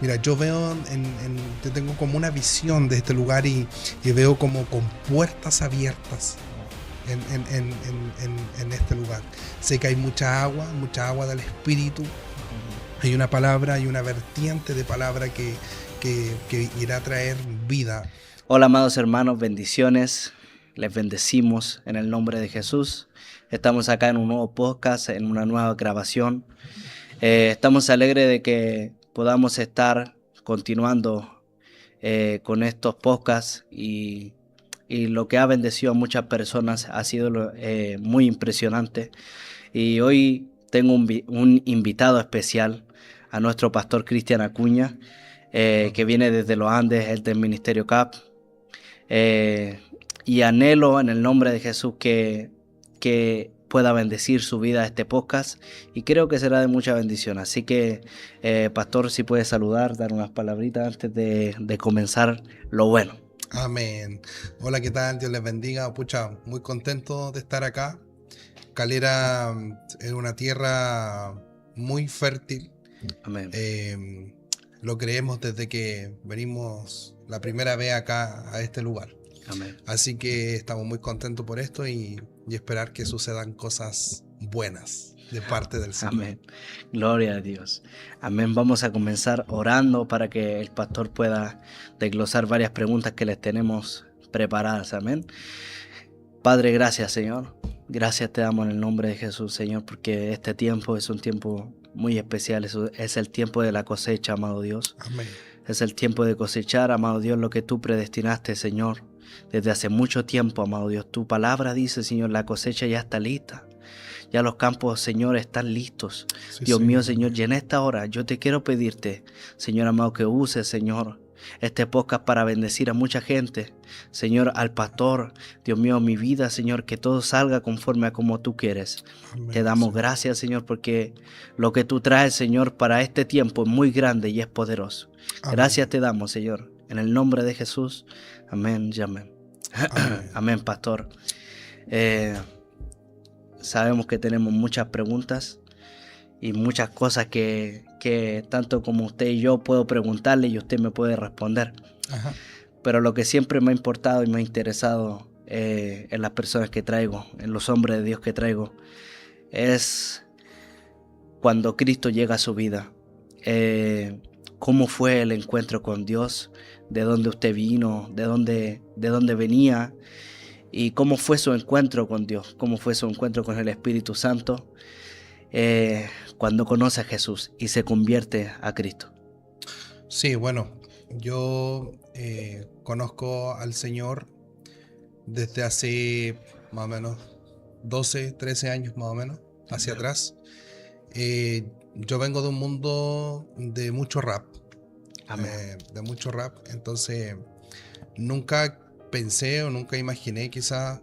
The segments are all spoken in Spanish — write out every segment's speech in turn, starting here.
Mira, yo veo, yo tengo como una visión de este lugar y veo como con puertas abiertas en este lugar. Sé que hay mucha agua del Espíritu. Hay una palabra, hay una vertiente de palabra que irá a traer vida. Hola amados hermanos, bendiciones. Les bendecimos en el nombre de Jesús. Estamos acá en un nuevo podcast, en una nueva grabación. Estamos alegres de que podamos estar continuando con estos podcasts y lo que ha bendecido a muchas personas ha sido muy impresionante. Y hoy tengo un invitado especial, a nuestro pastor Cristian Acuña, que viene desde los Andes, el del Ministerio CAP. Y anhelo en el nombre de Jesús que pueda bendecir su vida a este podcast, y creo que será de mucha bendición. Así que, pastor, si puede saludar, dar unas palabritas antes de comenzar lo bueno. Amén. Hola, ¿qué tal? Dios les bendiga. Pucha, muy contento de estar acá. Calera es una tierra muy fértil. Amén. Lo creemos desde que venimos la primera vez acá a este lugar. Amén. Así que estamos muy contentos por esto y esperar que sucedan cosas buenas de parte del Señor. Amén. Gloria a Dios. Amén. Vamos a comenzar orando para que el pastor pueda desglosar varias preguntas que les tenemos preparadas. Amén. Padre, gracias, Señor. Gracias te damos en el nombre de Jesús, Señor, porque este tiempo es un tiempo muy especial. Es el tiempo de la cosecha, amado Dios. Amén. Es el tiempo de cosechar, amado Dios, lo que tú predestinaste, Señor, desde hace mucho tiempo, amado Dios. Tu palabra dice, Señor, la cosecha ya está lista. Ya los campos, Señor, están listos. Sí, Dios mío, Señor, y en esta hora yo te quiero pedirte, Señor amado, que uses, Señor, este podcast para bendecir a mucha gente. Señor, al pastor, Dios mío, mi vida, Señor, que todo salga conforme a como tú quieres. Amén, Te damos Señor. gracias, Señor, porque lo que tú traes, Señor, para este tiempo es muy grande y es poderoso. Amén. Gracias te damos, Señor, en el nombre de Jesús. Amén y amén. Amén. Amén, pastor. Sabemos que tenemos muchas preguntas y muchas cosas que tanto como usted y yo puedo preguntarle y usted me puede responder. Ajá. Pero lo que siempre me ha importado y me ha interesado en las personas que traigo, en los hombres de Dios que traigo, es cuando Cristo llega a su vida. ¿Cómo fue el encuentro con Dios? ¿De dónde usted vino? ¿De dónde venía? ¿Y cómo fue su encuentro con Dios? ¿Cómo fue su encuentro con el Espíritu Santo? Cuando conoce a Jesús y se convierte a Cristo. Sí, bueno, yo conozco al Señor desde hace más o menos 12, 13 años más o menos, hacia atrás. Yo vengo de un mundo de mucho rap. Amén. De mucho rap, entonces nunca pensé o nunca imaginé quizá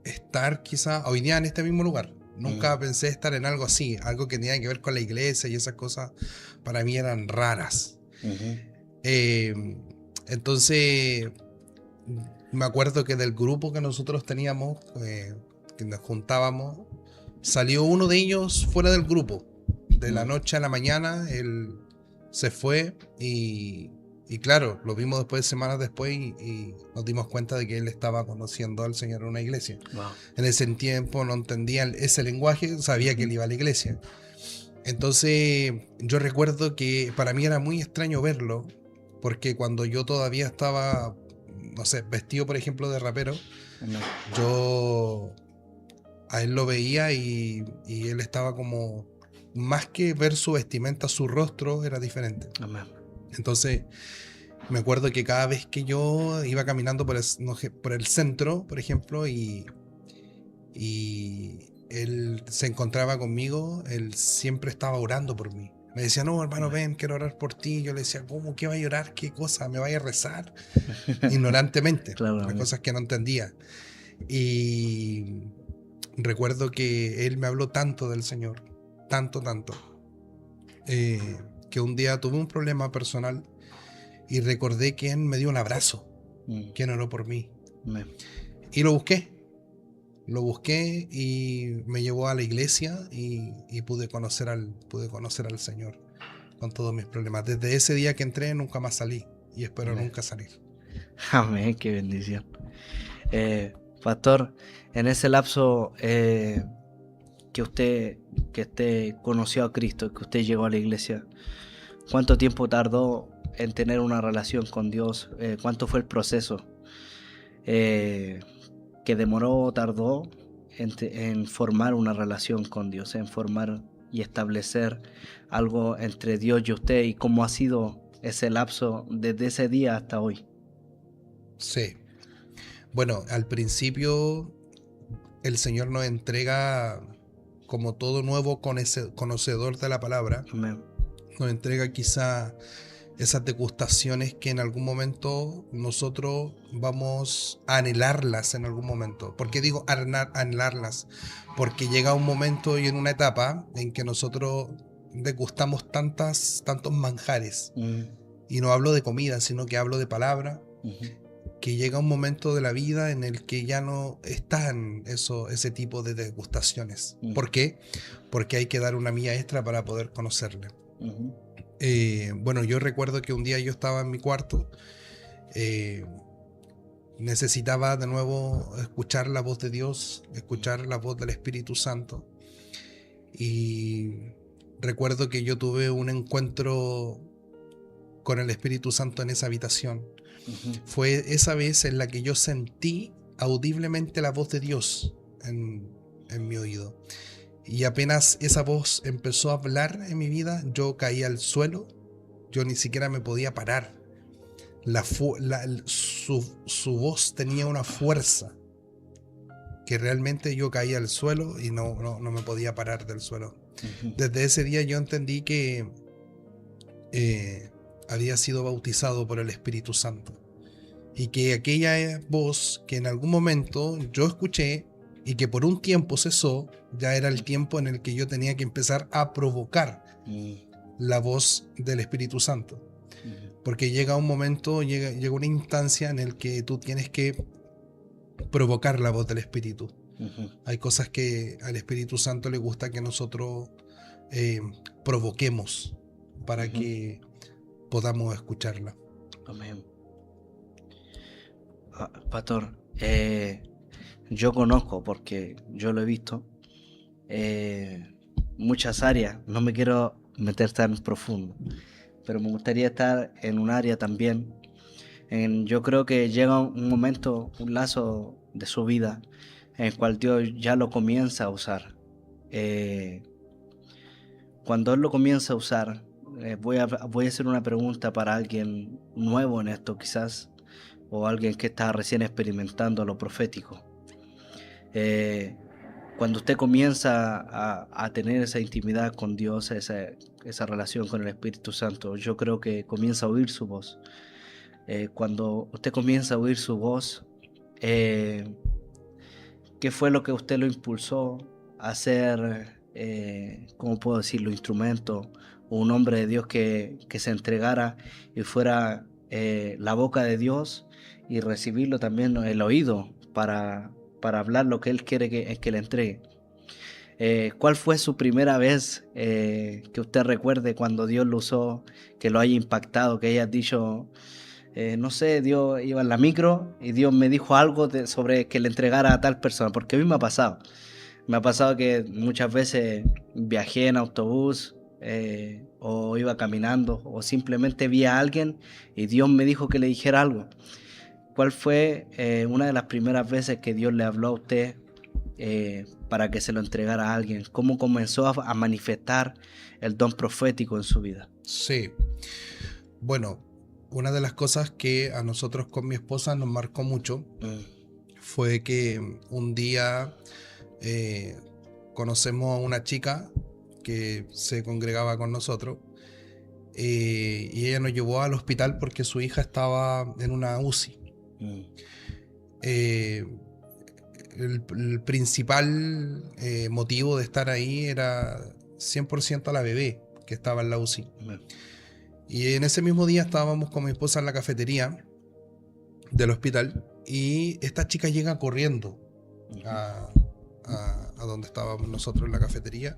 estar hoy día en este mismo lugar. Nunca pensé estar en algo así, algo que tenía que ver con la iglesia y esas cosas para mí eran raras. Entonces me acuerdo que del grupo que nosotros teníamos, que nos juntábamos, salió uno de ellos fuera del grupo. De la noche a la mañana, él se fue y claro, lo vimos después, semanas después, y nos dimos cuenta de que él estaba conociendo al Señor en una iglesia. Wow. En ese tiempo no entendía ese lenguaje, sabía que él iba a la iglesia. Entonces yo recuerdo que para mí era muy extraño verlo, porque cuando yo todavía estaba, no sé, vestido por ejemplo de rapero, yo a él lo veía y él estaba como, más que ver su vestimenta, su rostro era diferente. Amén. Entonces me acuerdo que cada vez que yo iba caminando por el centro, por ejemplo, y él se encontraba conmigo, él siempre estaba orando por mí. Me decía, no, hermano, ven, quiero orar por ti. Yo le decía, ¿cómo? ¿Qué va a llorar? ¿Qué cosa? ¿Me vaya a rezar? Ignorantemente, Claro, las cosas que no entendía. Y recuerdo que él me habló tanto del Señor, tanto, que un día tuve un problema personal y recordé que él me dio un abrazo, que oró por mí. Amén. Y lo busqué y me llevó a la iglesia y pude conocer al Señor. con todos mis problemas. Desde ese día que entré nunca más salí y espero Amén. nunca salir. Amén, qué bendición. Pastor, en ese lapso que usted conoció a Cristo, que usted llegó a la iglesia, ¿cuánto tiempo tardó en tener una relación con Dios? ¿Cuánto fue el proceso que tardó en formar una relación con Dios, en formar y establecer algo entre Dios y usted? ¿Y cómo ha sido ese lapso desde ese día hasta hoy? Sí. Bueno, al principio el Señor nos entrega, como todo nuevo conocedor de la palabra, Amén. nos entrega quizá esas degustaciones que en algún momento nosotros vamos a anhelarlas en algún momento. ¿Por qué digo anhelarlas? Porque llega un momento y en una etapa en que nosotros degustamos tantos manjares. Y no hablo de comida, sino que hablo de palabra. Que llega un momento de la vida en el que ya no están ese tipo de degustaciones. ¿Por qué? Porque hay que dar una milla extra para poder conocerle. Bueno, yo recuerdo que un día yo estaba en mi cuarto, necesitaba de nuevo escuchar la voz de Dios, escuchar la voz del Espíritu Santo, y recuerdo que yo tuve un encuentro con el Espíritu Santo en esa habitación. Fue esa vez en la que yo sentí audiblemente la voz de Dios en mi oído. Y apenas esa voz empezó a hablar en mi vida, yo caí al suelo. Yo ni siquiera me podía parar. Su voz tenía una fuerza que realmente yo caía al suelo y no me podía parar del suelo. Desde ese día yo entendí que había sido bautizado por el Espíritu Santo. Y que aquella voz que en algún momento yo escuché y que por un tiempo cesó, ya era el tiempo en el que yo tenía que empezar a provocar la voz del Espíritu Santo. Porque llega un momento, llega una instancia en el que tú tienes que provocar la voz del Espíritu. Hay cosas que al Espíritu Santo le gusta que nosotros provoquemos para que podamos escucharla. Amén. Pastor, yo conozco, porque yo lo he visto, muchas áreas. No me quiero meter tan profundo, pero me gustaría estar en un área también. Yo creo que llega un momento, un lazo de su vida en el cual Dios ya lo comienza a usar. Cuando Él lo comienza a usar, voy a hacer una pregunta para alguien nuevo en esto quizás, o alguien que está recién experimentando lo profético. Cuando usted comienza a tener esa intimidad con Dios, esa relación con el Espíritu Santo, yo creo que comienza a oír su voz. Cuando usted comienza a oír su voz, ¿qué fue lo que usted lo impulsó a ser, cómo puedo decirlo, instrumento, o un hombre de Dios que se entregara y fuera la boca de Dios, y recibirlo también el oído para hablar lo que Él quiere que le entregue? ¿Cuál fue su primera vez que usted recuerde cuando Dios lo usó, que lo haya impactado, que haya dicho, no sé, Dios iba en la micro y Dios me dijo algo sobre que le entregara a tal persona? Porque a mí me ha pasado. Me ha pasado que muchas veces viajé en autobús, o iba caminando, o simplemente vi a alguien y Dios me dijo que le dijera algo. ¿Cuál fue una de las primeras veces que Dios le habló a usted para que se lo entregara a alguien? ¿Cómo comenzó a manifestar el don profético en su vida? Sí. Bueno, una de las cosas que a nosotros con mi esposa nos marcó mucho fue que un día conocemos a una chica que se congregaba con nosotros, y ella nos llevó al hospital porque su hija estaba en una UCI. El principal motivo de estar ahí era 100% a la bebé que estaba en la UCI. Y en ese mismo día estábamos con mi esposa en la cafetería del hospital y esta chica llega corriendo a donde estábamos nosotros en la cafetería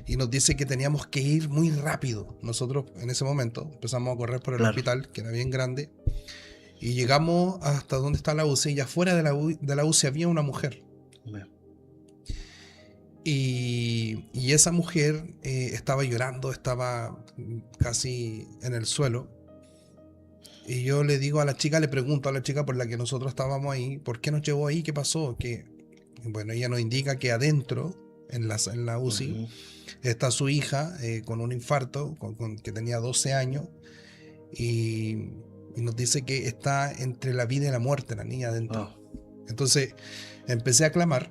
y nos dice que teníamos que ir muy rápido. Nosotros en ese momento empezamos a correr por el Claro. hospital, que era bien grande, y llegamos hasta donde está la UCI, y afuera de la UCI había una mujer. Amén. Y esa mujer estaba llorando, estaba casi en el suelo. Y yo le digo a la chica, le pregunto a la chica por la que nosotros estábamos ahí, ¿por qué nos llevó ahí? ¿Qué pasó? Bueno, ella nos indica que adentro, en la UCI, Ujú. está su hija con un infarto, que tenía 12 años, y, y nos dice que está entre la vida y la muerte la niña adentro. Wow. Entonces empecé a clamar,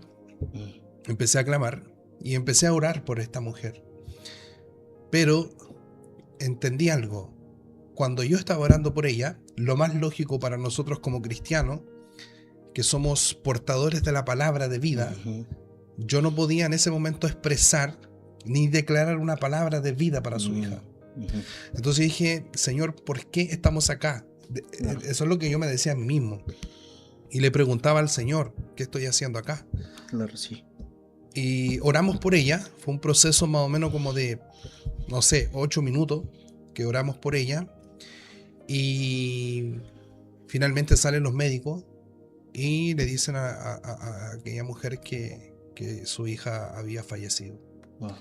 Mm. empecé a clamar y empecé a orar por esta mujer. Pero entendí algo. Cuando yo estaba orando por ella, lo más lógico para nosotros como cristianos, que somos portadores de la palabra de vida, Ujú. yo no podía en ese momento expresar ni declarar una palabra de vida para su Mm. hija. Ujú. Entonces dije, Señor, ¿por qué estamos acá? Claro. Eso es lo que yo me decía a mí mismo. Y le preguntaba al Señor, ¿qué estoy haciendo acá? Claro, sí. Y oramos por ella. Fue un proceso más o menos como de, no sé, 8 minutos que oramos por ella. Y finalmente salen los médicos y le dicen a aquella mujer que su hija había fallecido. Wow.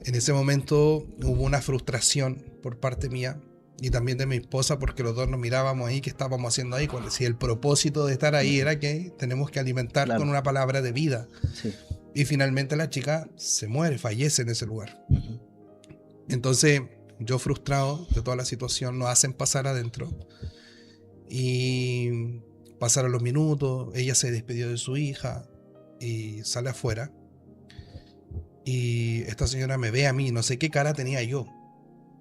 En ese momento hubo una frustración por parte mía y también de mi esposa, porque los dos nos mirábamos ahí, ¿qué estábamos haciendo ahí? Si el propósito de estar ahí era que tenemos que alimentar Claro. con una palabra de vida. Sí. Y finalmente la chica se muere, fallece en ese lugar. Ujú. Entonces yo, frustrado de toda la situación, nos hacen pasar adentro y pasaron los minutos, ella se despidió de su hija y sale afuera. Y esta señora me ve a mí, no sé qué cara tenía yo,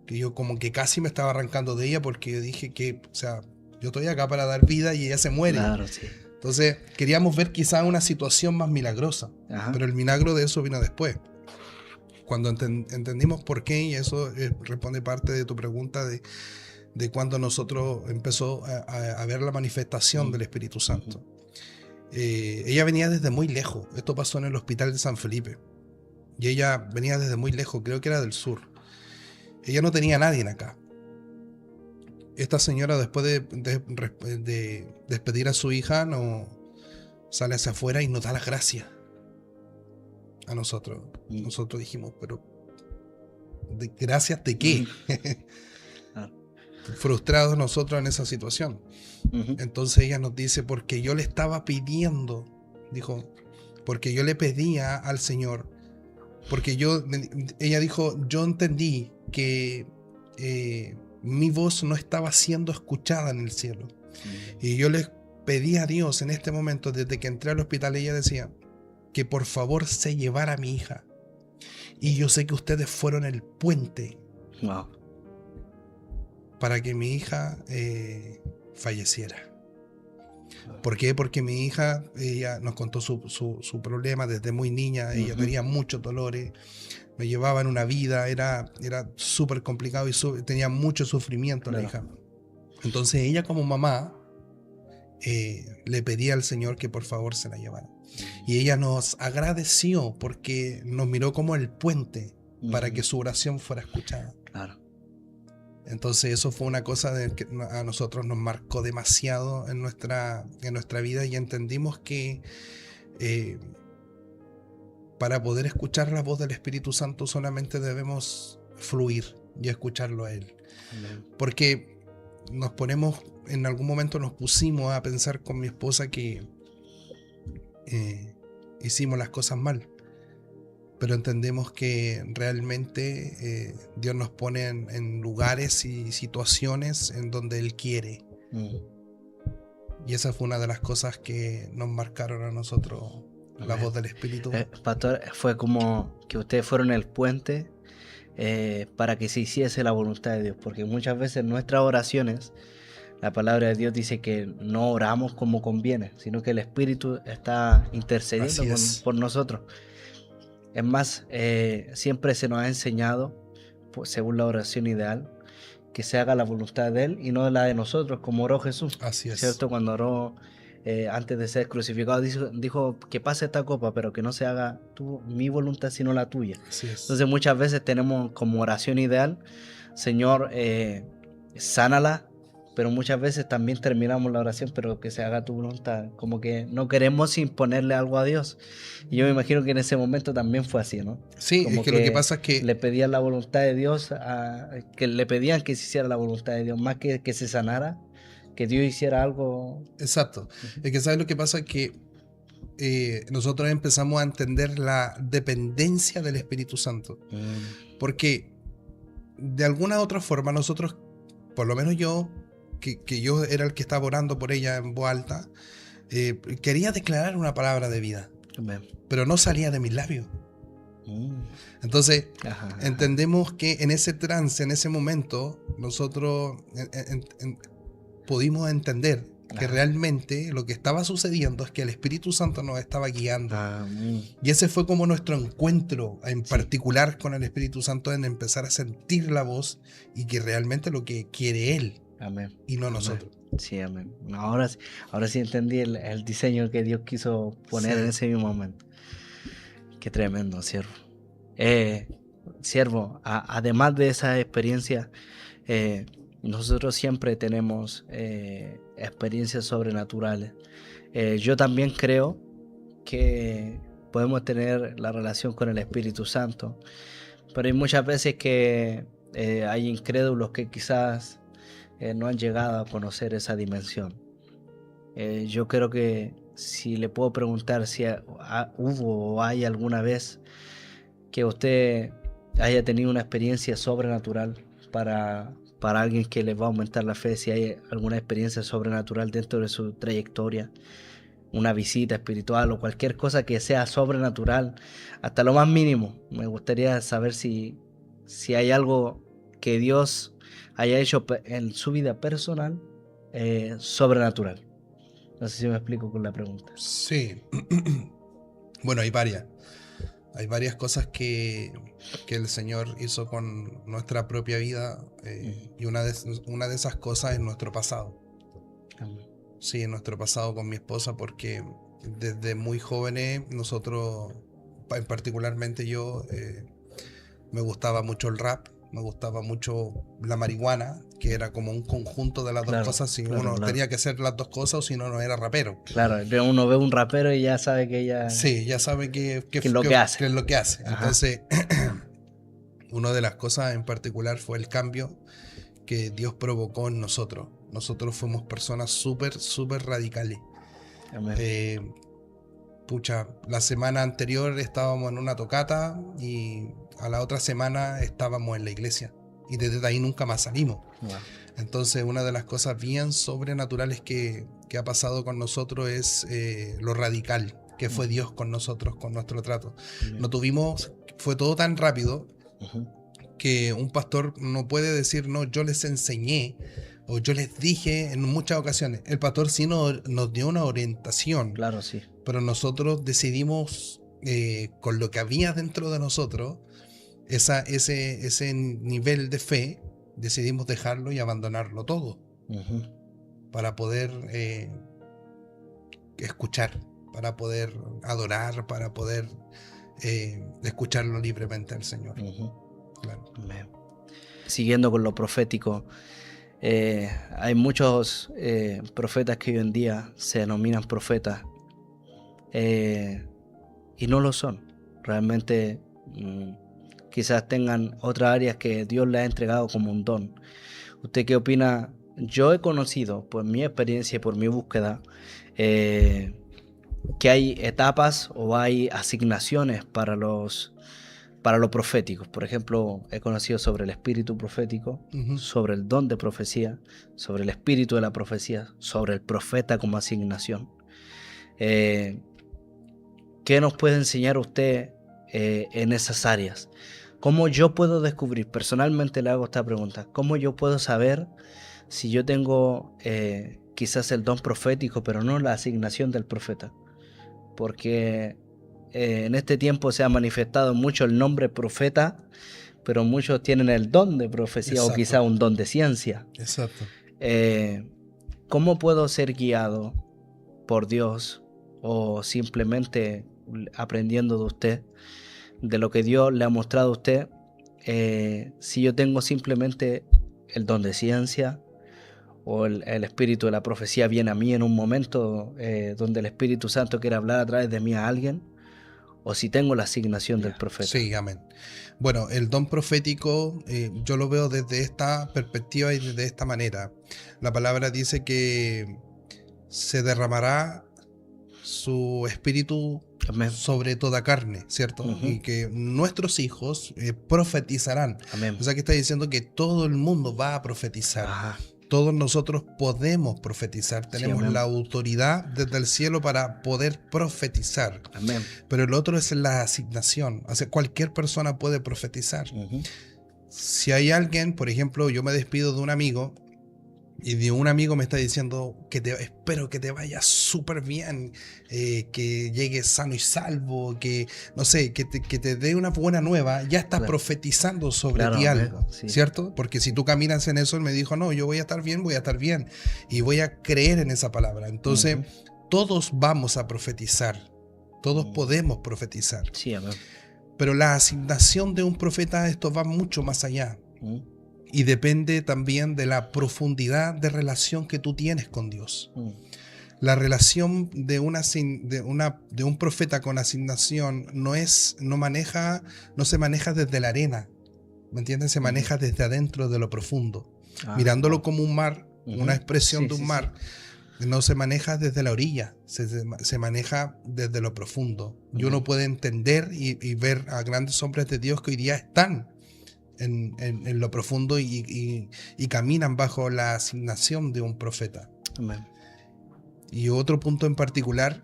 que yo como que casi me estaba arrancando de ella, porque yo dije que, o sea, yo estoy acá para dar vida y ella se muere. Claro, sí. Entonces queríamos ver quizá una situación más milagrosa, Ajá. pero el milagro de eso vino después. Cuando entendimos por qué, y eso responde parte de tu pregunta de cuando nosotros empezó a ver la manifestación del Espíritu Santo. Ella venía desde muy lejos. Esto pasó en el hospital de San Felipe. Y ella venía desde muy lejos, creo que era del sur. Ella no tenía a nadie acá. Esta señora, después de despedir a su hija, no sale hacia afuera y nos da las gracias a nosotros. Nosotros dijimos, pero ¿gracias de qué? Claro. Frustrados nosotros en ella situación. Ujú. Entonces ella nos dice, porque yo le estaba pidiendo, dijo, porque yo le pedía al Señor, porque ella dijo, yo entendí que mi voz no estaba siendo escuchada en el cielo. Y yo le pedí a Dios en este momento, desde que entré al hospital, ella decía, que por favor se llevara a mi hija. Y yo sé que ustedes fueron el puente Wow. para que mi hija falleciera. ¿Por qué? Porque mi hija, ella nos contó su problema desde muy niña. Ella tenía muchos dolores, me llevaba en una vida, era súper complicado y tenía mucho sufrimiento. Claro. La hija. Entonces ella, como mamá, le pedía al Señor que por favor se la llevara. Y ella nos agradeció porque nos miró como el puente para que su oración fuera escuchada. Claro. Entonces eso fue una cosa que a nosotros nos marcó demasiado en nuestra vida, y entendimos que para poder escuchar la voz del Espíritu Santo solamente debemos fluir y escucharlo a Él. Amén. Porque en algún momento nos pusimos a pensar con mi esposa que hicimos las cosas mal, pero entendemos que realmente Dios nos pone en lugares y situaciones en donde Él quiere. Y esa fue una de las cosas que nos marcaron a nosotros. Amén. La voz del Espíritu. Pastor, fue como que ustedes fueron el puente para que se hiciese la voluntad de Dios, porque muchas veces nuestras oraciones, la palabra de Dios dice que no oramos como conviene, sino que el Espíritu está intercediendo por nosotros. Es más, siempre se nos ha enseñado, según la oración ideal, que se haga la voluntad de Él y no la de nosotros, como oró Jesús. Así es. ¿Cierto? Cuando oró antes de ser crucificado, dijo que pase esta copa, pero que no se haga mi voluntad sino la tuya. Así es. Entonces muchas veces tenemos como oración ideal, Señor, sánala, pero muchas veces también terminamos la oración, pero que se haga tu voluntad, como que no queremos imponerle algo a Dios. Y yo me imagino que en ese momento también fue así, ¿no? Sí, Como es que lo que pasa es que... le pedían la voluntad de Dios, que le pedían que se hiciera la voluntad de Dios, más que se sanara, que Dios hiciera algo. Exacto. Es que ¿sabes lo que pasa? Que nosotros empezamos a entender la dependencia del Espíritu Santo. Porque de alguna otra forma nosotros, por lo menos yo, que yo era el que estaba orando por ella en voz alta, quería declarar una palabra de vida, pero no salía de mis labios. Entonces, entendemos que en ese trance, en ese momento, nosotros pudimos entender que realmente lo que estaba sucediendo es que el Espíritu Santo nos estaba guiando. Y ese fue como nuestro encuentro en particular con el Espíritu Santo, en empezar a sentir la voz y que realmente lo que quiere Él. Amén. Y no nosotros. Sí, amén. Ahora sí entendí el diseño que Dios quiso poner en ese mismo momento. Qué tremendo, siervo. Siervo, además de esa experiencia, nosotros siempre tenemos experiencias sobrenaturales. Yo también creo que podemos tener la relación con el Espíritu Santo, pero hay muchas veces que hay incrédulos que quizás no han llegado a conocer esa dimensión. Yo creo que si le puedo preguntar si hubo o hay alguna vez que usted haya tenido una experiencia sobrenatural para alguien que le va a aumentar la fe, si hay alguna experiencia sobrenatural dentro de su trayectoria, una visita espiritual o cualquier cosa que sea sobrenatural, hasta lo más mínimo. Me gustaría saber si hay algo que Dios haya hecho en su vida personal sobrenatural. No sé si me explico con la pregunta. Sí. Bueno, hay varias cosas que el Señor hizo con nuestra propia vida, y una de esas cosas es nuestro pasado. Sí, en nuestro pasado con mi esposa, porque desde muy jóvenes nosotros, particularmente yo, me gustaba mucho el rap, me gustaba mucho la marihuana, que era como un conjunto de las dos cosas. Si uno tenía que hacer las dos cosas, o si no, no era rapero. Claro, uno ve un rapero y ya sabe que ella... Sí, ya sabe que es lo que hace. Que es lo que hace. Entonces, una de las cosas en particular fue el cambio que Dios provocó en nosotros. Nosotros fuimos personas súper radicales. La semana anterior estábamos en una tocata y a la otra semana estábamos en la iglesia. Y desde ahí nunca más salimos. Wow. Entonces, una de las cosas bien sobrenaturales que ha pasado con nosotros es lo radical que fue Dios con nosotros, con nuestro trato. Fue todo tan rápido que un pastor no puede decir, no, yo les enseñé o yo les dije en muchas ocasiones. El pastor sí nos dio una orientación. Claro, sí. Pero nosotros decidimos, con lo que había dentro de nosotros, ese nivel de fe, decidimos dejarlo y abandonarlo todo para poder escuchar, para poder adorar, para poder escucharlo libremente al Señor. Claro. Siguiendo con lo profético, hay muchos profetas que hoy en día se denominan profetas y no lo son. Realmente quizás tengan otras áreas que Dios les ha entregado como un don. ¿Usted qué opina? Yo he conocido, por mi experiencia y por mi búsqueda, que hay etapas o hay asignaciones para los proféticos. Por ejemplo, he conocido sobre el espíritu profético, sobre el don de profecía, sobre el espíritu de la profecía, sobre el profeta como asignación. ¿Qué nos puede enseñar usted en esas áreas? ¿Cómo yo puedo descubrir? Personalmente le hago esta pregunta. ¿Cómo yo puedo saber si yo tengo quizás el don profético, pero no la asignación del profeta? Porque en este tiempo se ha manifestado mucho el nombre profeta, pero muchos tienen el don de profecía. Exacto. O quizá un don de ciencia. Exacto. ¿Cómo puedo ser guiado por Dios o simplemente aprendiendo de usted, de lo que Dios le ha mostrado a usted, si yo tengo simplemente el don de ciencia o el espíritu de la profecía viene a mí en un momento donde el Espíritu Santo quiere hablar a través de mí a alguien, o si tengo la asignación del profeta. Sí, amén. Bueno, el don profético yo lo veo desde esta perspectiva y desde esta manera. La palabra dice que se derramará su espíritu Amén. sobre toda carne, ¿cierto? Y que nuestros hijos profetizarán. Amén. O sea que está diciendo que todo el mundo va a profetizar. Ajá. Todos nosotros podemos profetizar, tenemos amén. la autoridad desde el cielo para poder profetizar. Amén. Pero el otro es la asignación, o sea, cualquier persona puede profetizar. Si hay alguien, por ejemplo, yo me despido de un amigo y de un amigo me está diciendo que espero que te vaya súper bien, que llegues sano y salvo, que no sé, que te dé una buena nueva, ya estás Claro. profetizando sobre Claro, ti algo, sí. ¿cierto? Porque si tú caminas en eso, él me dijo, no, yo voy a estar bien y voy a creer en esa palabra. Entonces, todos vamos a profetizar, todos podemos profetizar. Sí, amén. Pero la asignación de un profeta, esto va mucho más allá. Y depende también de la profundidad de relación que tú tienes con Dios. La relación de un profeta con asignación no se maneja desde la arena, ¿me entiendes? Se maneja desde adentro de lo profundo. Mirándolo como un mar, una expresión de un mar. No se maneja desde la orilla, se maneja desde lo profundo. Y uno puede entender y ver a grandes hombres de Dios que hoy día están en lo profundo y caminan bajo la asignación de un profeta. Amén. Y otro punto en particular,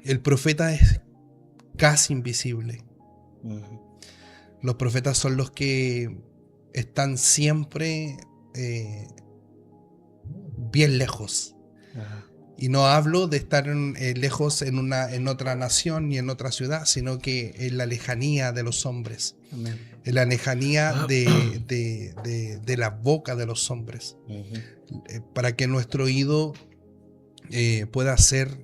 el profeta es casi invisible. Los profetas son los que están siempre bien lejos. Y no hablo de estar lejos en otra nación ni en otra ciudad, sino que en la lejanía de los hombres. Amén. En la lejanía de la boca de los hombres. Para que nuestro oído pueda ser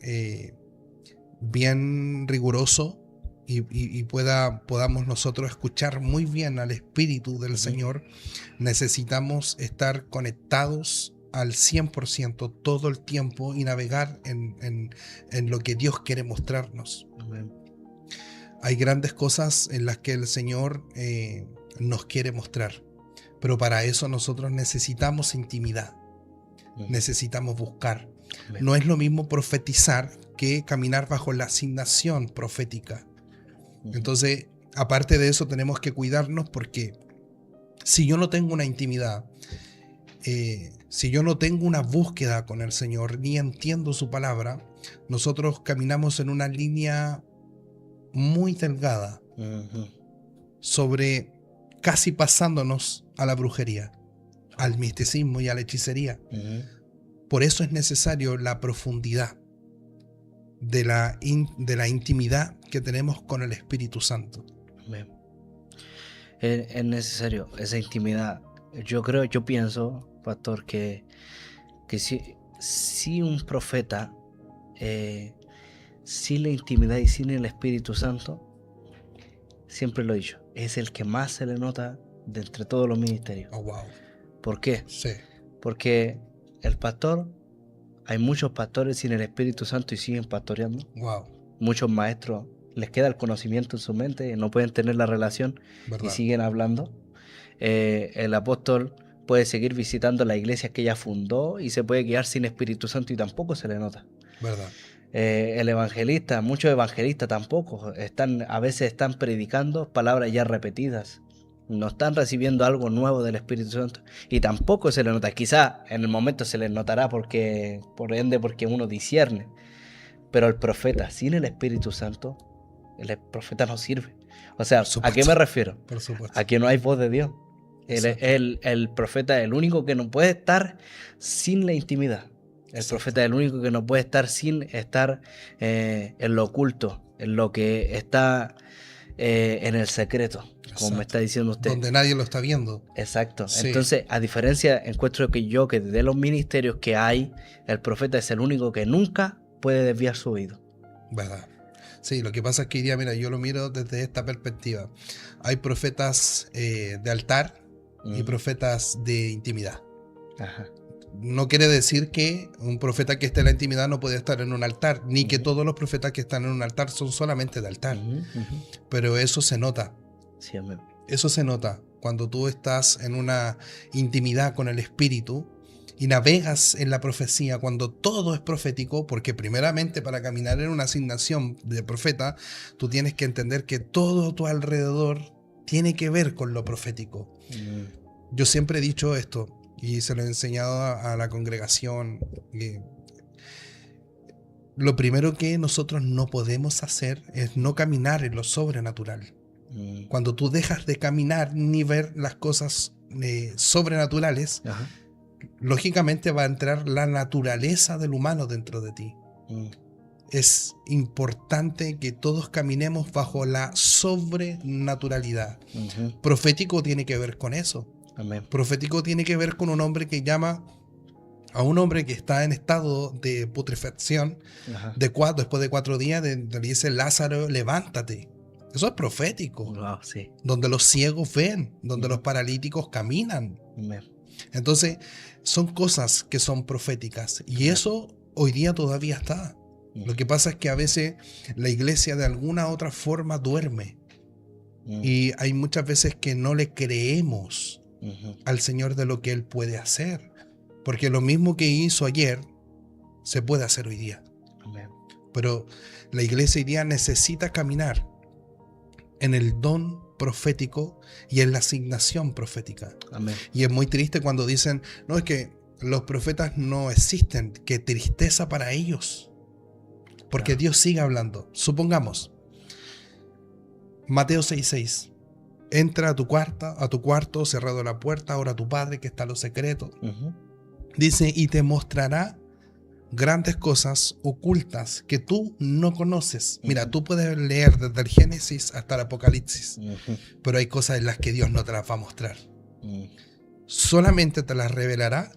bien riguroso y podamos nosotros escuchar muy bien al Espíritu del Señor, necesitamos estar conectados al 100% todo el tiempo y navegar en lo que Dios quiere mostrarnos. Amén. Hay grandes cosas en las que el Señor nos quiere mostrar, pero para eso nosotros necesitamos intimidad, necesitamos buscar. Amén. No es lo mismo profetizar que caminar bajo la asignación profética. Entonces, aparte de eso, tenemos que cuidarnos porque si yo no tengo una intimidad, si yo no tengo una búsqueda con el Señor, ni entiendo su palabra, nosotros caminamos en una línea muy delgada, sobre casi pasándonos a la brujería, al misticismo y a la hechicería. Por eso es necesario la profundidad de la intimidad que tenemos con el Espíritu Santo. Amén. Es necesario esa intimidad. Yo pienso, pastor, que si un profeta sin la intimidad y sin el Espíritu Santo, siempre lo he dicho, es el que más se le nota de entre todos los ministerios. Oh, wow. ¿Por qué? Sí. Porque el pastor, hay muchos pastores sin el Espíritu Santo y siguen pastoreando. Wow. Muchos maestros les queda el conocimiento en su mente, no pueden tener la relación. ¿Verdad? Y siguen hablando. El apóstol puede seguir visitando la iglesia que ella fundó y se puede quedar sin Espíritu Santo y tampoco se le nota. ¿Verdad? El evangelista, muchos evangelistas tampoco, a veces están predicando palabras ya repetidas, no están recibiendo algo nuevo del Espíritu Santo y tampoco se le nota. Quizá en el momento se les notará porque uno discierne, pero el profeta sin el Espíritu Santo, el profeta no sirve. O sea, ¿a qué me refiero? Por supuesto. A que no hay voz de Dios. El profeta es el único que no puede estar sin la intimidad. El Exacto. profeta es el único que no puede estar sin estar en lo oculto, en lo que está en el secreto, como Exacto. me está diciendo usted. Donde nadie lo está viendo. Exacto. Sí. Entonces, a diferencia, encuentro que de los ministerios que hay, el profeta es el único que nunca puede desviar su oído. ¿Verdad? Sí, lo que pasa es que hoy día, mira, yo lo miro desde esta perspectiva. Hay profetas de altar y profetas de intimidad. Ajá. No quiere decir que un profeta que esté en la intimidad no puede estar en un altar, ni que todos los profetas que están en un altar son solamente de altar. Pero eso se nota. Sí, amén. Eso se nota cuando tú estás en una intimidad con el Espíritu y navegas en la profecía, cuando todo es profético, porque primeramente para caminar en una asignación de profeta, tú tienes que entender que todo a tu alrededor tiene que ver con lo profético. Yo siempre he dicho esto y se lo he enseñado a la congregación. Lo primero que nosotros no podemos hacer es no caminar en lo sobrenatural. Cuando tú dejas de caminar ni ver las cosas sobrenaturales, Ajá. lógicamente va a entrar la naturaleza del humano dentro de ti. Es importante que todos caminemos bajo la sobrenaturalidad. Profético tiene que ver con eso. Amén. Profético tiene que ver con un hombre que llama a un hombre que está en estado de putrefacción. Después de 4 días, le dice: Lázaro, levántate. Eso es profético. Wow, sí. Donde los ciegos ven, donde los paralíticos caminan. Amén. Entonces, son cosas que son proféticas. Y eso hoy día todavía está. Lo que pasa es que a veces la iglesia de alguna otra forma duerme. Y hay muchas veces que no le creemos al Señor de lo que Él puede hacer. Porque lo mismo que hizo ayer, se puede hacer hoy día. Amén. Pero la iglesia hoy día necesita caminar en el don profético y en la asignación profética. Amén. Y es muy triste cuando dicen: no, es que los profetas no existen. Qué tristeza para ellos. Porque Dios sigue hablando. Supongamos, Mateo 6:6. Entra a tu cuarto, cerrado la puerta, ora a tu Padre que está en lo secreto. Dice: y te mostrará grandes cosas ocultas que tú no conoces. Mira, tú puedes leer desde el Génesis hasta el Apocalipsis, pero hay cosas en las que Dios no te las va a mostrar. Solamente te las revelará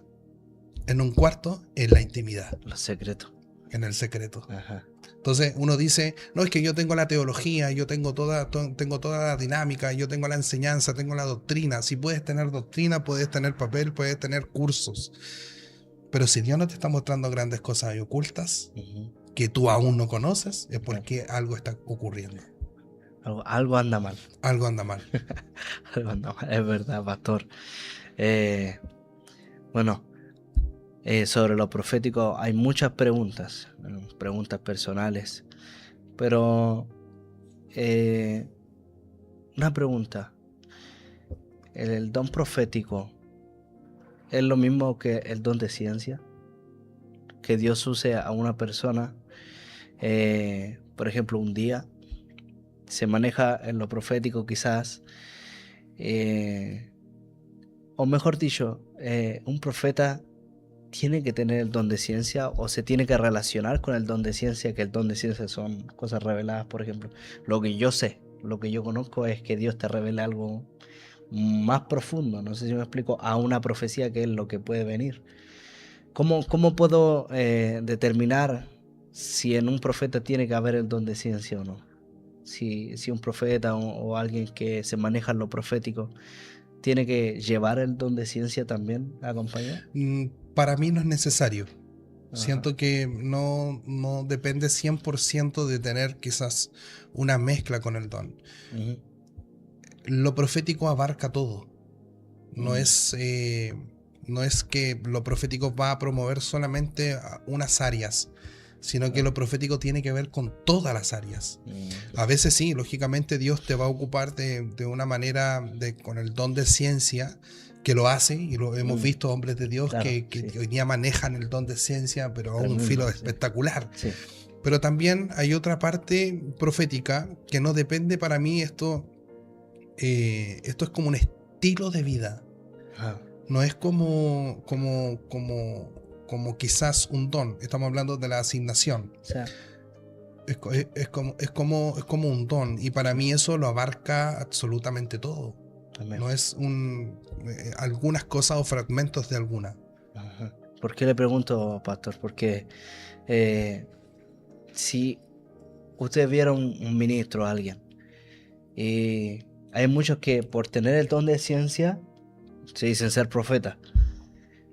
en un cuarto, en la intimidad. Los secretos. En el secreto. Ajá. Entonces uno dice: no, es que yo tengo la teología, yo tengo toda la dinámica, yo tengo la enseñanza, tengo la doctrina. Si puedes tener doctrina, puedes tener papel, puedes tener cursos. Pero si Dios no te está mostrando grandes cosas y ocultas que tú aún no conoces, es porque algo está ocurriendo. Algo anda mal. Algo anda mal. Algo anda mal, es verdad, pastor. Bueno, sobre lo profético hay muchas preguntas personales, pero una pregunta: ¿el don profético es lo mismo que el don de ciencia? Que Dios use a una persona, por ejemplo, un día, se maneja en lo profético quizás, o mejor dicho, un profeta tiene que tener el don de ciencia o se tiene que relacionar con el don de ciencia, que el don de ciencia son cosas reveladas. Por ejemplo, lo que yo sé, lo que yo conozco es que Dios te revela algo más profundo, no sé si me explico, a una profecía, que es lo que puede venir. ¿Cómo puedo determinar si en un profeta tiene que haber el don de ciencia o no? Si un profeta o alguien que se maneja en lo profético tiene que llevar el don de ciencia también acompañado. Para mí no es necesario. Siento que no depende 100% de tener quizás una mezcla con el don. Lo profético abarca todo. No es que lo profético va a promover solamente unas áreas, sino que lo profético tiene que ver con todas las áreas. A veces sí, lógicamente Dios te va a ocupar de una manera con el don de ciencia, que lo hace, y lo hemos visto hombres de Dios, claro, que hoy día manejan el don de ciencia, pero a un filo espectacular. Sí. Pero también hay otra parte profética que no depende. Para mí esto es como un estilo de vida. No es como quizás un don. Estamos hablando de la asignación. Sí. Es como un don, y para mí eso lo abarca absolutamente todo. Amén. No es algunas cosas o fragmentos de alguna. ¿Por qué le pregunto, pastor? Porque si ustedes vieron un ministro o alguien, y hay muchos que por tener el don de ciencia se dicen ser profetas.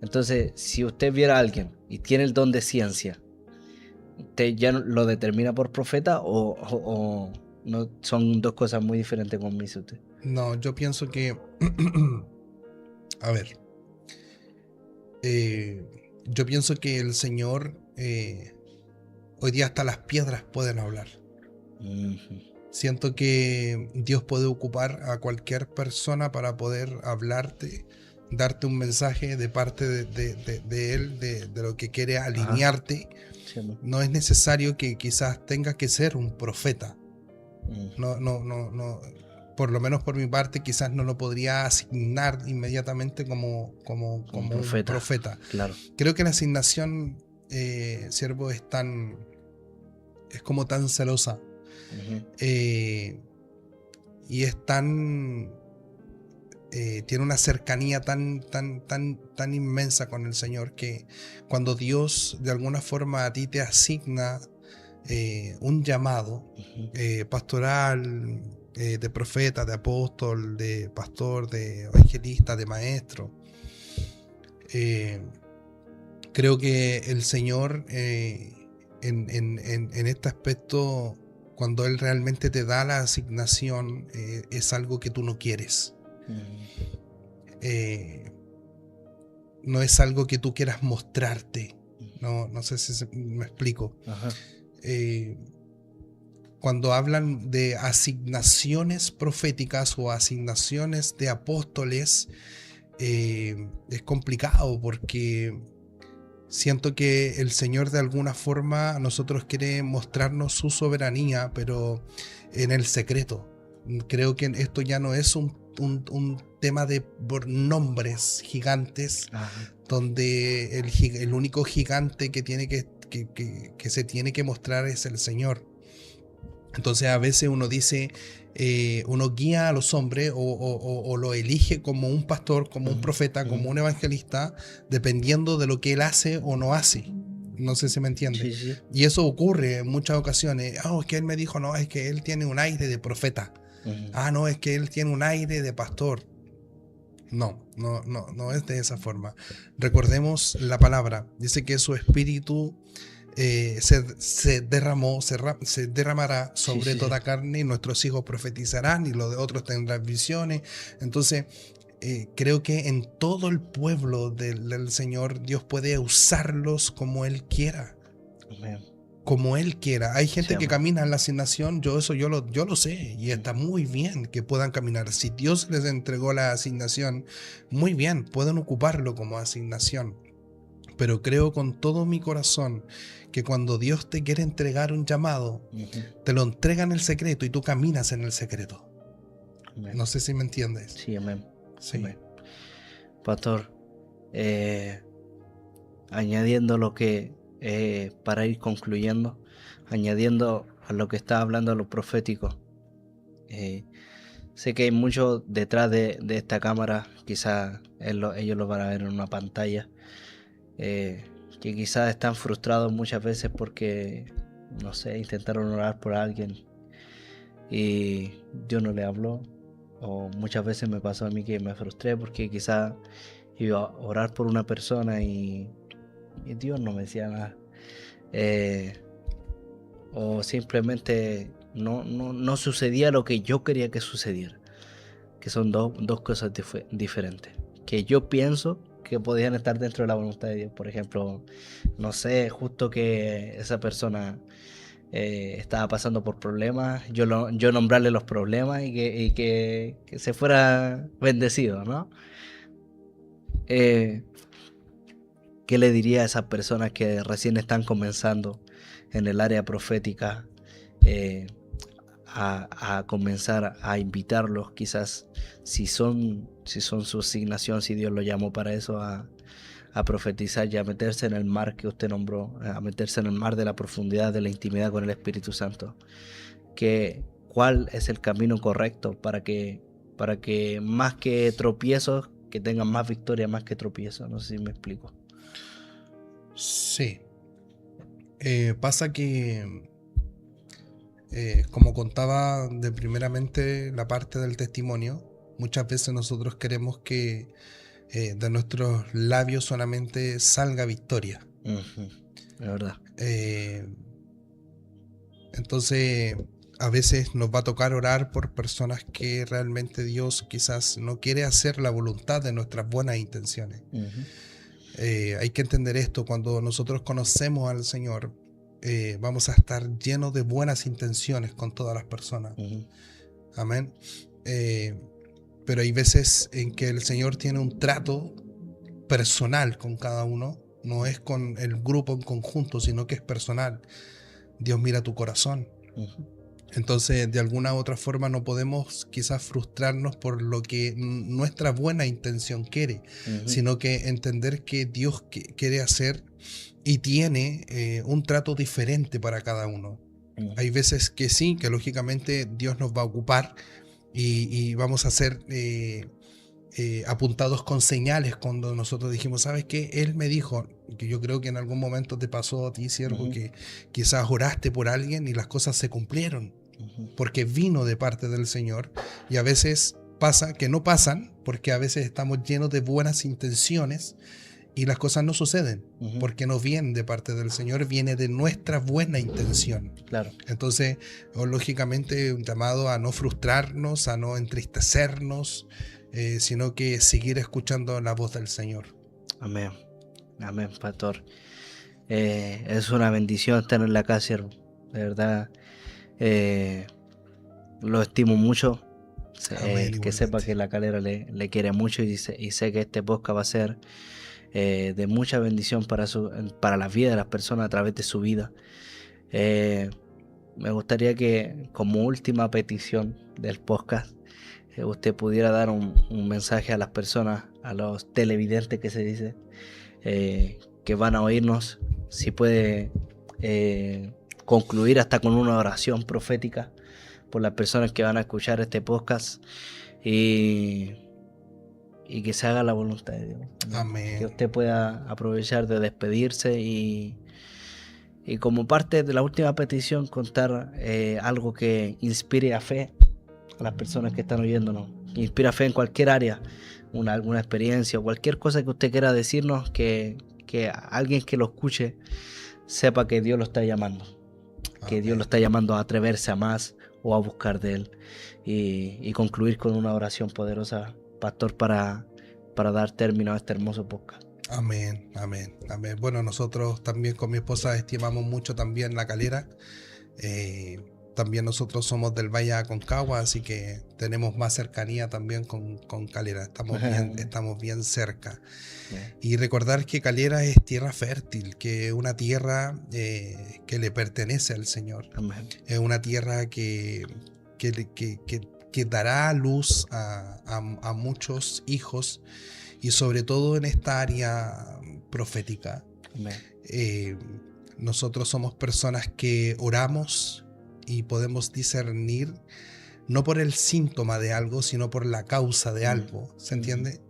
Entonces, si usted viera a alguien y tiene el don de ciencia, ¿usted ya lo determina por profeta o no? Son dos cosas muy diferentes, como dice usted. No, yo pienso que, a ver, yo pienso que el Señor, hoy día hasta las piedras pueden hablar. Siento que Dios puede ocupar a cualquier persona para poder hablarte, darte un mensaje de parte de Él, de lo que quiere alinearte. Sí, ¿no? No es necesario que quizás tengas que ser un profeta. No, por lo menos por mi parte, quizás no lo podría asignar inmediatamente como un profeta. Claro. Creo que la asignación, siervo, es como tan celosa. Y es tan, tiene una cercanía tan inmensa con el Señor, que cuando Dios de alguna forma a ti te asigna un llamado pastoral, de profeta, de apóstol, de pastor, de evangelista, de maestro, creo que el Señor, en este aspecto, cuando Él realmente te da la asignación, es algo que tú no quieres. No es algo que tú quieras mostrarte. No sé si me explico. Cuando hablan de asignaciones proféticas o asignaciones de apóstoles, es complicado, porque siento que el Señor de alguna forma a nosotros quiere mostrarnos su soberanía, pero en el secreto. Creo que esto ya no es un tema de nombres gigantes, donde el único gigante que se tiene que mostrar es el Señor. Entonces a veces uno dice, uno guía a los hombres o lo elige como un pastor, como un profeta, como un evangelista, dependiendo de lo que él hace o no hace. No sé si me entiende. Sí, sí. Y eso ocurre en muchas ocasiones. Es que él me dijo, no, es que él tiene un aire de profeta. No, es que él tiene un aire de pastor. No es de esa forma. Recordemos la palabra. Dice que su espíritu se derramará sobre toda carne, y nuestros hijos profetizarán y los de otros tendrán visiones. Entonces, creo que en todo el pueblo del Señor, Dios puede usarlos como Él quiera. Amén. Como Él quiera. Hay gente que camina en la asignación, yo lo sé, y está muy bien que puedan caminar. Si Dios les entregó la asignación, muy bien, pueden ocuparlo como asignación. Pero creo con todo mi corazón que cuando Dios te quiere entregar un llamado, te lo entrega en el secreto y tú caminas en el secreto. Amén. No sé si me entiendes. Sí, amén. Sí. Amén. Pastor, añadiendo lo que, para ir concluyendo, añadiendo a lo que está hablando a lo profético, sé que hay mucho detrás de esta cámara, quizás ellos lo van a ver en una pantalla, que quizás están frustrados muchas veces porque, no sé, intentaron orar por alguien y Dios no le habló, o muchas veces me pasó a mí que me frustré porque quizás iba a orar por una persona y Dios no me decía nada, o simplemente no sucedía lo que yo quería que sucediera, que son dos cosas diferentes, que yo pienso que podían estar dentro de la voluntad de Dios. Por ejemplo, no sé, justo que esa persona estaba pasando por problemas, yo nombrarle los problemas y que se fuera bendecido, ¿no? ¿Qué le diría a esas personas que recién están comenzando en el área profética, a comenzar a invitarlos, quizás si son su asignación, si Dios lo llamó para eso, a profetizar y a meterse en el mar que usted nombró, a meterse en el mar de la profundidad, de la intimidad con el Espíritu Santo? ¿Cuál es el camino correcto para que más que tropiezos, que tengan más victoria más que tropiezos? No sé si me explico. Sí. Pasa que Como contaba de primeramente la parte del testimonio, muchas veces nosotros queremos que de nuestros labios solamente salga victoria. Es verdad. Entonces, a veces nos va a tocar orar por personas que realmente Dios quizás no quiere hacer la voluntad de nuestras buenas intenciones. Hay que entender esto: cuando nosotros conocemos al Señor, vamos a estar llenos de buenas intenciones con todas las personas. Amén. Pero hay veces en que el Señor tiene un trato personal con cada uno. No es con el grupo en conjunto, sino que es personal. Dios mira tu corazón. Entonces, de alguna u otra forma, no podemos quizás frustrarnos por lo que nuestra buena intención quiere, sino que entender que Dios quiere hacer y tiene un trato diferente para cada uno. Hay veces que sí, que lógicamente Dios nos va a ocupar y vamos a ser apuntados con señales cuando nosotros dijimos, ¿sabes qué? Él me dijo, que yo creo que en algún momento te pasó a ti, siervo, que quizás oraste por alguien y las cosas se cumplieron, porque vino de parte del Señor. Y a veces pasa que no pasan, porque a veces estamos llenos de buenas intenciones y las cosas no suceden, porque no vienen de parte del Señor, viene de nuestra buena intención. Claro. Entonces, lógicamente, un llamado a no frustrarnos, a no entristecernos, sino que seguir escuchando la voz del Señor. Amén. Amén, pastor. Es una bendición tenerla acá, siervo. De verdad, lo estimo mucho. Amén, que sepa que la Calera le quiere mucho y sé que este podcast va a ser de mucha bendición para la vida de las personas a través de su vida. Me gustaría que, como última petición del podcast, usted pudiera dar un mensaje a las personas, a los televidentes que se dice, que van a oírnos. Si puede concluir hasta con una oración profética por las personas que van a escuchar este podcast y que se haga la voluntad de Dios. Amén. Que usted pueda aprovechar de despedirse y como parte de la última petición contar algo que inspire a fe a las personas que están oyéndonos. Inspira fe en cualquier área, alguna experiencia o cualquier cosa que usted quiera decirnos, que alguien que lo escuche sepa que Dios lo está llamando. Amén. Que Dios lo está llamando a atreverse a más o a buscar de Él. Y concluir con una oración poderosa, pastor, para dar término a este hermoso podcast. Amén, amén, amén. Bueno, nosotros también con mi esposa estimamos mucho también la Calera. También nosotros somos del Valle Aconcagua, así que tenemos más cercanía también con Calera. Estamos bien cerca. Y recordar que Calera es tierra fértil, que es una tierra que le pertenece al Señor. Amén. Es una tierra que dará luz a muchos hijos, y sobre todo en esta área profética. Nosotros somos personas que oramos y podemos discernir no por el síntoma de algo, sino por la causa de algo. ¿Se entiende?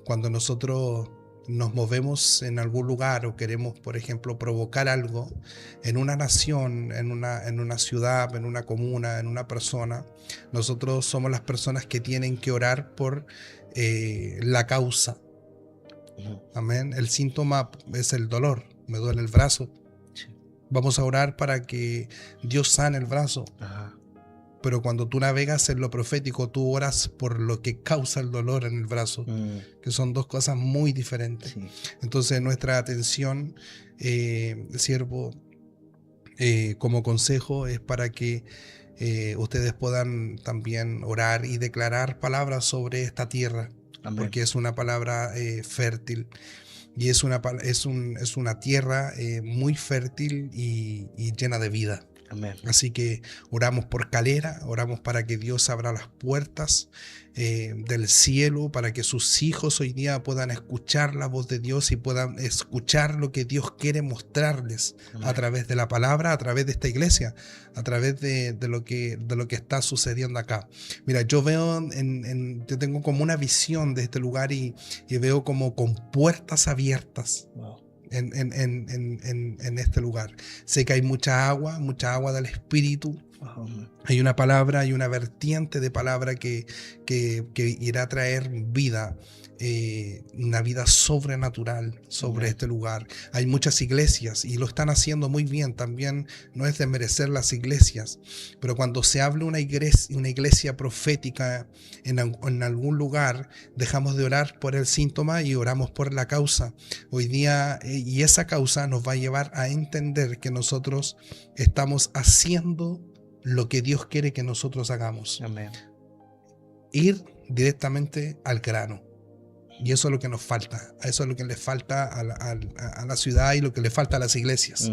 Cuando nosotros nos movemos en algún lugar o queremos, por ejemplo, provocar algo en una nación, en una ciudad, en una comuna, en una persona, nosotros somos las personas que tienen que orar por la causa. Amén. El síntoma es el dolor. Me duele el brazo. Vamos a orar para que Dios sane el brazo. Pero cuando tú navegas en lo profético, tú oras por lo que causa el dolor en el brazo, que son dos cosas muy diferentes. Sí. Entonces nuestra atención, siervo, como consejo, es para que ustedes puedan también orar y declarar palabras sobre esta tierra. Amén. Porque es una palabra fértil. Y es una tierra muy fértil y llena de vida. Amén. Así que oramos por Calera, oramos para que Dios abra las puertas del cielo, para que sus hijos hoy día puedan escuchar la voz de Dios y puedan escuchar lo que Dios quiere mostrarles. Amén. A través de la palabra, a través de esta iglesia, a través de lo que está sucediendo acá. Mira, yo veo, yo tengo como una visión de este lugar y veo como con puertas abiertas. Wow. en este lugar. Sé que hay mucha agua del Espíritu. Hay una palabra, hay una vertiente de palabra que irá a traer vida, una vida sobrenatural sobre este lugar. Hay muchas iglesias y lo están haciendo muy bien. También no es desmerecer las iglesias, pero cuando se habla una iglesia profética en algún lugar, dejamos de orar por el síntoma y oramos por la causa. Hoy día, y esa causa nos va a llevar a entender que nosotros estamos haciendo lo que Dios quiere que nosotros hagamos. Amén. Ir directamente al grano. Y eso es lo que nos falta. Eso es lo que le falta a la ciudad y lo que le falta a las iglesias.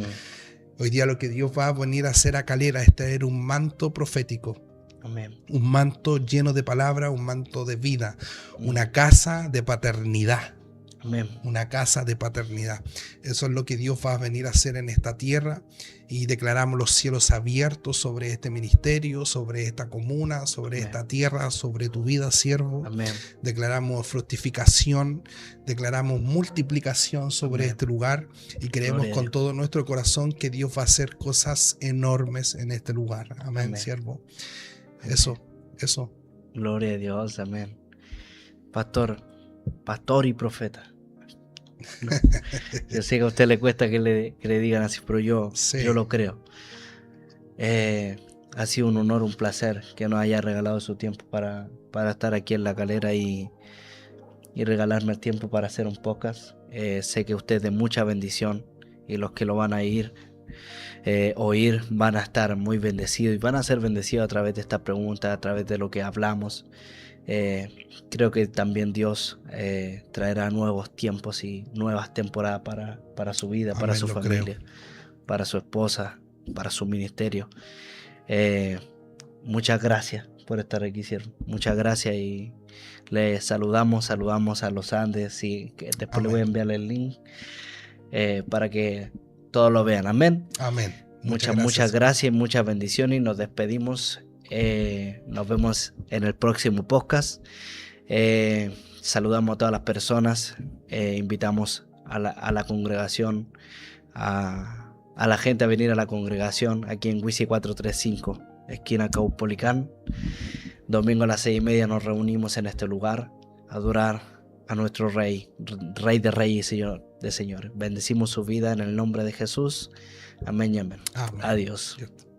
Hoy día lo que Dios va a venir a hacer a Calera es traer un manto profético. Amén. Un manto lleno de palabra, un manto de vida. Una casa de paternidad. Amén. Una casa de paternidad. Eso es lo que Dios va a venir a hacer en esta tierra, y declaramos los cielos abiertos sobre este ministerio, sobre esta comuna, sobre Amén. esta tierra, sobre tu vida, siervo. Amén. Declaramos fructificación, declaramos multiplicación sobre Amén. este lugar, y creemos Gloria a con Dios. todo nuestro corazón que Dios va a hacer cosas enormes en este lugar. Amén, Amén. siervo. Amén. Eso. Gloria a Dios, amén. Pastor y profeta. No. Yo sé que a usted le cuesta que le digan así, pero yo lo creo. Ha sido un honor, un placer que nos haya regalado su tiempo para estar aquí en La Calera y regalarme el tiempo para hacer un podcast. Sé que usted es de mucha bendición, y los que lo van a oír van a estar muy bendecidos y van a ser bendecidos a través de esta pregunta, a través de lo que hablamos. Creo que también Dios traerá nuevos tiempos y nuevas temporadas para su vida, para su familia, para su esposa, para su ministerio. Muchas gracias por estar aquí, siervo. Muchas gracias, y le saludamos a los Andes, y que después Amén. le voy a enviarle el link para que todos lo vean. Amén. Amén. Muchas gracias y muchas bendiciones, y nos despedimos. Nos vemos en el próximo podcast. Saludamos a todas las personas. Invitamos a la congregación, a la gente a venir a la congregación aquí en Huici 435, esquina Caupolicán. Domingo a las 6:30 nos reunimos en este lugar a adorar a nuestro Rey de Reyes y Señor de Señores. Bendecimos su vida en el nombre de Jesús. Amén y amén. Amén. Adiós. Cierto.